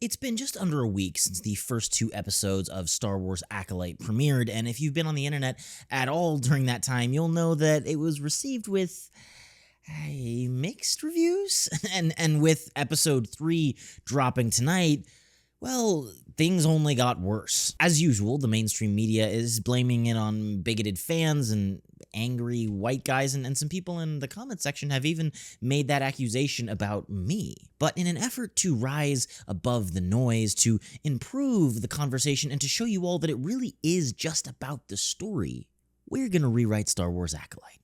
It's been just under a week since the first 2 episodes of Star Wars Acolyte premiered, and if you've been on the internet at all during that time, you'll know that it was received with mixed reviews. and with episode 3 dropping tonight, well, things only got worse. As usual, the mainstream media is blaming it on bigoted fans and angry white guys, and some people in the comment section have even made that accusation about me. But in an effort to rise above the noise, to improve the conversation, and to show you all that it really is just about the story, we're gonna rewrite Star Wars Acolyte.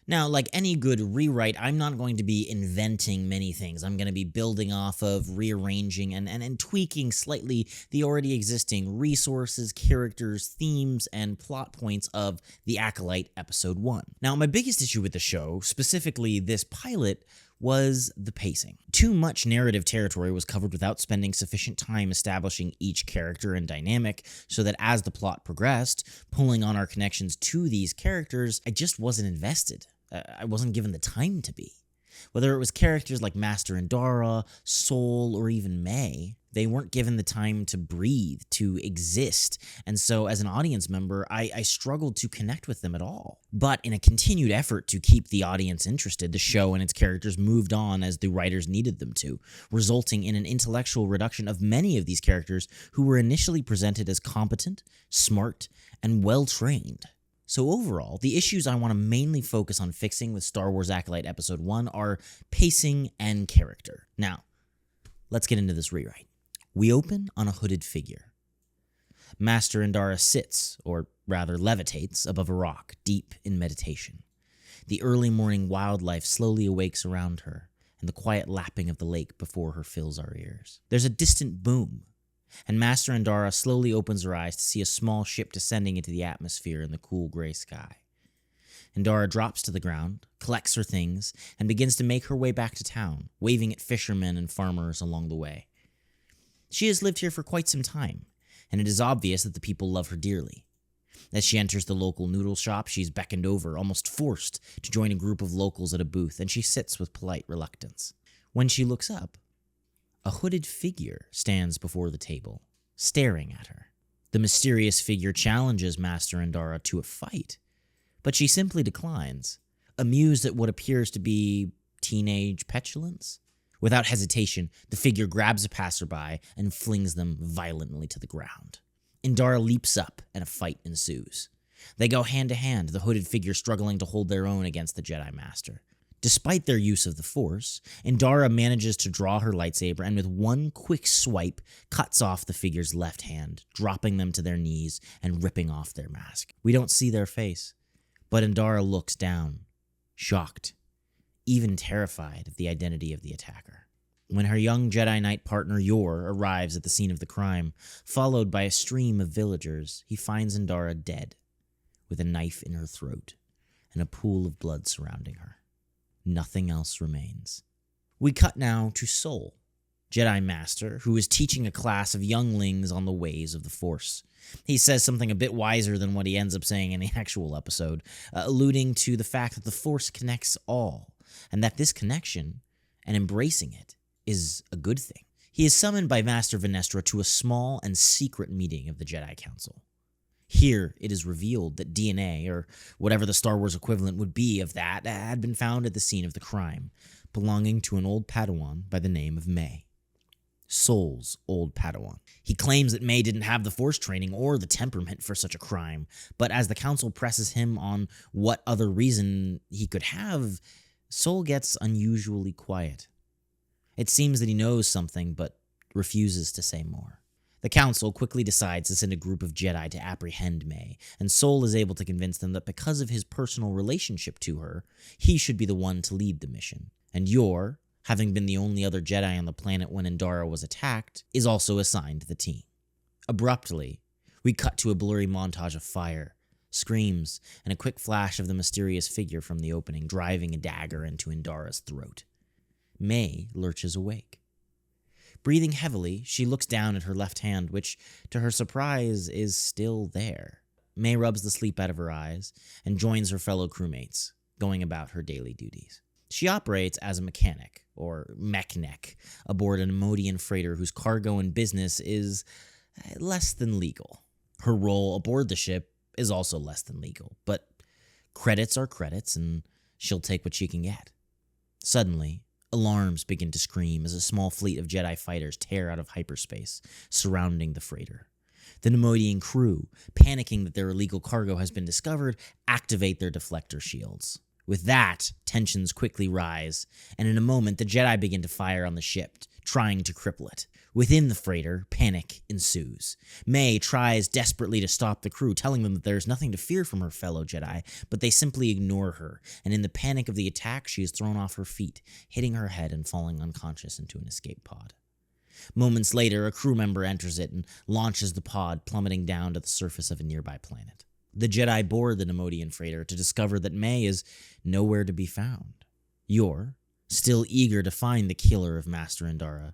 Now, like any good rewrite, I'm not going to be inventing many things. I'm going to be building off of, rearranging, and tweaking slightly the already existing resources, characters, themes, and plot points of The Acolyte Episode 1. Now, my biggest issue with the show, specifically this pilot, was the pacing. Too much narrative territory was covered without spending sufficient time establishing each character and dynamic, so that as the plot progressed, pulling on our connections to these characters, I just wasn't invested. I wasn't given the time to be. Whether it was characters like Master Indara, Sol, or even May, they weren't given the time to breathe, to exist, and so as an audience member, I struggled to connect with them at all. But in a continued effort to keep the audience interested, the show and its characters moved on as the writers needed them to, resulting in an intellectual reduction of many of these characters who were initially presented as competent, smart, and well-trained. So overall, the issues I want to mainly focus on fixing with Star Wars Acolyte Episode 1 are pacing and character. Now, let's get into this rewrite. We open on a hooded figure. Master Indara sits, or rather levitates, above a rock, deep in meditation. The early morning wildlife slowly awakes around her, and the quiet lapping of the lake before her fills our ears. There's a distant boom, and Master Andara slowly opens her eyes to see a small ship descending into the atmosphere in the cool gray sky. Indara drops to the ground, collects her things, and begins to make her way back to town, waving at fishermen and farmers along the way. She has lived here for quite some time, and it is obvious that the people love her dearly. As she enters the local noodle shop, she's beckoned over, almost forced to join a group of locals at a booth, and she sits with polite reluctance. When she looks up, a hooded figure stands before the table, staring at her. The mysterious figure challenges Master Indara to a fight, but she simply declines, amused at what appears to be teenage petulance. Without hesitation, the figure grabs a passerby and flings them violently to the ground. Indara leaps up, and a fight ensues. They go hand to hand, the hooded figure struggling to hold their own against the Jedi Master. Despite their use of the Force, Indara manages to draw her lightsaber and with one quick swipe cuts off the figure's left hand, dropping them to their knees and ripping off their mask. We don't see their face, but Indara looks down, shocked, even terrified of the identity of the attacker. When her young Jedi Knight partner Yor arrives at the scene of the crime, followed by a stream of villagers, he finds Indara dead, with a knife in her throat and a pool of blood surrounding her. Nothing else remains. We cut now to Sol, Jedi Master, who is teaching a class of younglings on the ways of the Force. He says something a bit wiser than what he ends up saying in the actual episode, alluding to the fact that the Force connects all, and that this connection, and embracing it, is a good thing. He is summoned by Master Venestra to a small and secret meeting of the Jedi Council. Here, it is revealed that DNA, or whatever the Star Wars equivalent would be of that, had been found at the scene of the crime, belonging to an old Padawan by the name of May. Sol's old Padawan. He claims that May didn't have the Force training or the temperament for such a crime, but as the Council presses him on what other reason he could have, Sol gets unusually quiet. It seems that he knows something, but refuses to say more. The Council quickly decides to send a group of Jedi to apprehend May, and Sol is able to convince them that because of his personal relationship to her, he should be the one to lead the mission. And Yor, having been the only other Jedi on the planet when Indara was attacked, is also assigned the team. Abruptly, we cut to a blurry montage of fire, screams, and a quick flash of the mysterious figure from the opening driving a dagger into Indara's throat. May lurches awake. Breathing heavily, she looks down at her left hand, which, to her surprise, is still there. May rubs the sleep out of her eyes and joins her fellow crewmates, going about her daily duties. She operates as a mechanic, or mechneck, aboard an Nemodian freighter whose cargo and business is less than legal. Her role aboard the ship is also less than legal, but credits are credits, and she'll take what she can get. Suddenly, alarms begin to scream as a small fleet of Jedi fighters tear out of hyperspace, surrounding the freighter. The Nemodian crew, panicking that their illegal cargo has been discovered, activate their deflector shields. With that, tensions quickly rise, and in a moment the Jedi begin to fire on the ship, trying to cripple it. Within the freighter, panic ensues. May tries desperately to stop the crew, telling them that there is nothing to fear from her fellow Jedi, but they simply ignore her, and in the panic of the attack, she is thrown off her feet, hitting her head and falling unconscious into an escape pod. Moments later, a crew member enters it and launches the pod, plummeting down to the surface of a nearby planet. The Jedi board the Nemodian freighter to discover that May is nowhere to be found. Yor, still eager to find the killer of Master Indara,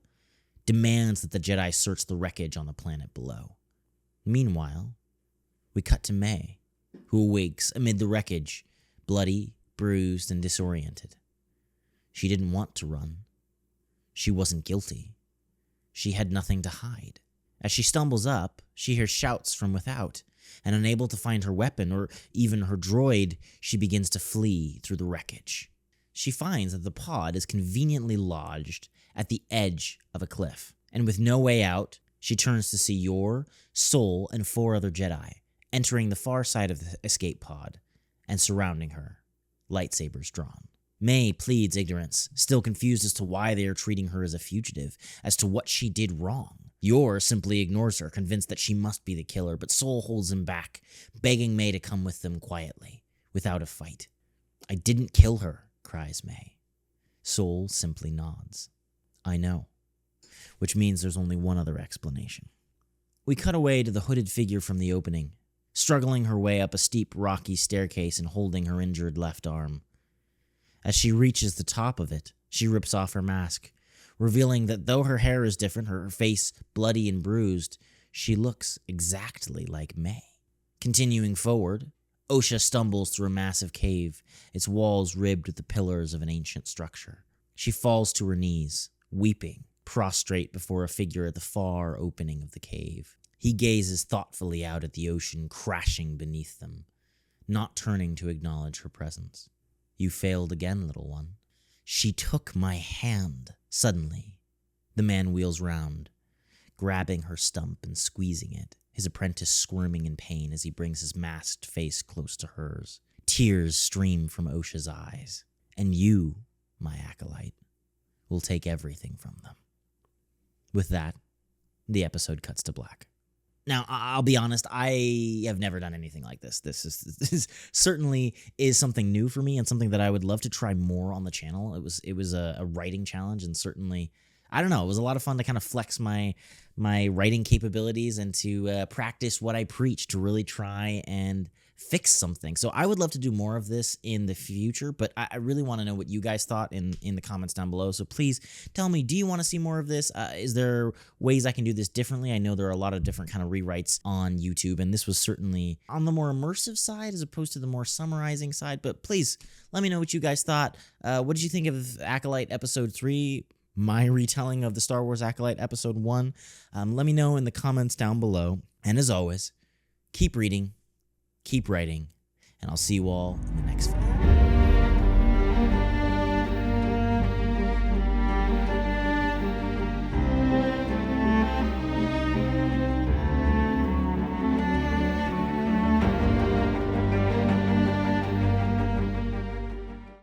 demands that the Jedi search the wreckage on the planet below. Meanwhile, we cut to May, who awakes amid the wreckage, bloody, bruised, and disoriented. She didn't want to run. She wasn't guilty. She had nothing to hide. As she stumbles up, she hears shouts from without, and unable to find her weapon or even her droid, she begins to flee through the wreckage. She finds that the pod is conveniently lodged at the edge of a cliff, and with no way out, she turns to see Yor, Sol, and 4 other Jedi entering the far side of the escape pod and surrounding her, lightsabers drawn. May pleads ignorance, still confused as to why they are treating her as a fugitive, as to what she did wrong. Yor simply ignores her, convinced that she must be the killer, but Sol holds him back, begging May to come with them quietly, without a fight. "I didn't kill her," cries May. Sol simply nods. "I know," which means there's only one other explanation. We cut away to the hooded figure from the opening, struggling her way up a steep, rocky staircase and holding her injured left arm. As she reaches the top of it, she rips off her mask, revealing that though her hair is different, her face bloody and bruised, she looks exactly like May. Continuing forward, Osha stumbles through a massive cave, its walls ribbed with the pillars of an ancient structure. She falls to her knees, weeping, prostrate before a figure at the far opening of the cave. He gazes thoughtfully out at the ocean crashing beneath them, not turning to acknowledge her presence. "You failed again, little one." "She took my hand." Suddenly, the man wheels round, grabbing her stump and squeezing it, his apprentice squirming in pain as he brings his masked face close to hers. Tears stream from Osha's eyes. "And you, my acolyte, will take everything from them." With that, the episode cuts to black. Now, I'll be honest, I have never done anything like this. This certainly is something new for me and something that I would love to try more on the channel. It was a writing challenge, and certainly, I don't know, it was a lot of fun to kind of flex my writing capabilities and to practice what I preach, to really try and fix something. So I would love to do more of this in the future, but I really want to know what you guys thought in the comments down below. So please tell me, do you want to see more of this? Is there ways I can do this differently? I know there are a lot of different kind of rewrites on YouTube, and this was certainly on the more immersive side as opposed to the more summarizing side, but please let me know what you guys thought. What did you think of Acolyte Episode 3? My retelling of the Star Wars Acolyte Episode 1? Let me know in the comments down below. And as always, keep reading, keep writing, and I'll see you all in the next video.